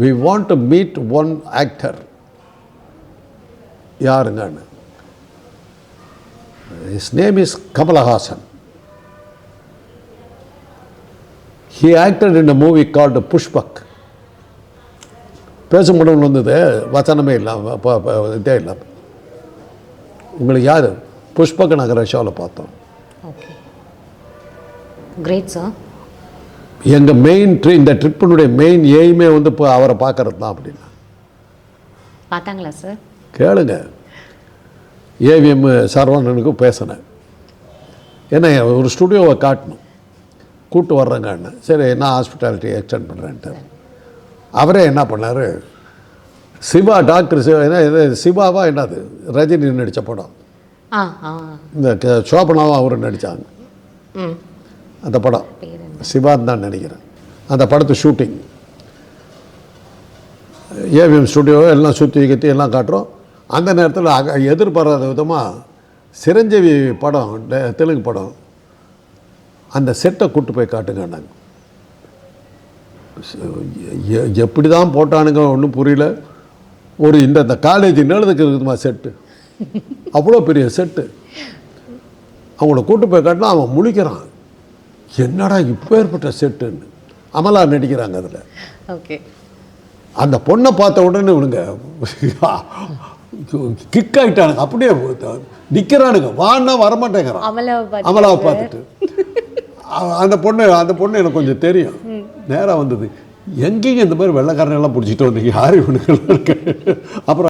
we want to meet one actor. யாருங்கன்னு. His name is Kamala Hassan. He acted in a movie called Pushpak. பேச முடியும் வந்தது, வசனமே இல்லாமல் இதே இல்லாமல். உங்களுக்கு யார்? புஷ்பக் நாங்கள் ரஷ்யாவில் பார்த்தோம். Okay, great sir. எங்கள் மெயின் இந்த ட்ரிப்பினுடைய மெயின் எய்மே வந்து இப்போ அவரை பார்க்கறது தான். அப்படின்னா பார்த்தாங்களா சார்? கேளுங்க, ஏவிஎம் சரவணனுக்கு பேசினேன். ஏன்னா ஒரு ஸ்டுடியோவை காட்டணும், கூப்பிட்டு வர்றேங்கன்னு. சரி, நான் ஹாஸ்பிட்டாலிட்டி எக்ஸ்டெண்ட் பண்ணுறேன்ட்டு அவரே என்ன பண்ணார், சிவா டாக்டர் சிவா என்ன இது சிவாவா என்னது ரஜினி நடித்த படம், இந்த சோபனாவும் அவர் நடித்தாங்க அந்த படம், சிவான்னு தான் நினைக்கிறேன். அந்த படத்து ஷூட்டிங் ஏவிஎம் ஸ்டுடியோ எல்லாம் சுற்றி கத்தி எல்லாம் காட்டுறோம். அந்த நேரத்தில் எதிர்பாராத விதமாக சிரஞ்சீவி படம், தெலுங்கு படம், அந்த செட்டை கூப்பிட்டு போய் காட்டுங்கன்னாங்க. எப்படி தான் போட்டானுங்க ஒன்றும் புரியல. ஒரு இந்த காலேஜ் நேரத்துக்கு இருக்குதுமா செட்டு, அவ்வளோ பெரிய செட்டு. அவங்கள கூட்டு போய் காட்டினா அவன் முழிக்கிறான், என்னடா இப்போ ஏற்பட்ட செட்டுன்னு. அமலா நடிக்கிறாங்க அதில். ஓகே, அந்த பொண்ணை பார்த்த உடனே இவனுங்க கிக் ஆகிட்டானுங்க, அப்படியே நிற்கிறானுங்க, வான்னா வரமாட்டேங்கிறான். அமலாவை பார்த்துட்டு அந்த பொண்ணு எனக்கு கொஞ்சம் தெரியும். நேராக வந்தது, எங்கேயும் இந்த மாதிரி வெள்ளைக்காரனெல்லாம் பிடிச்சிட்டு வந்தீங்க, யார் இவனுக்கு? அப்புறம்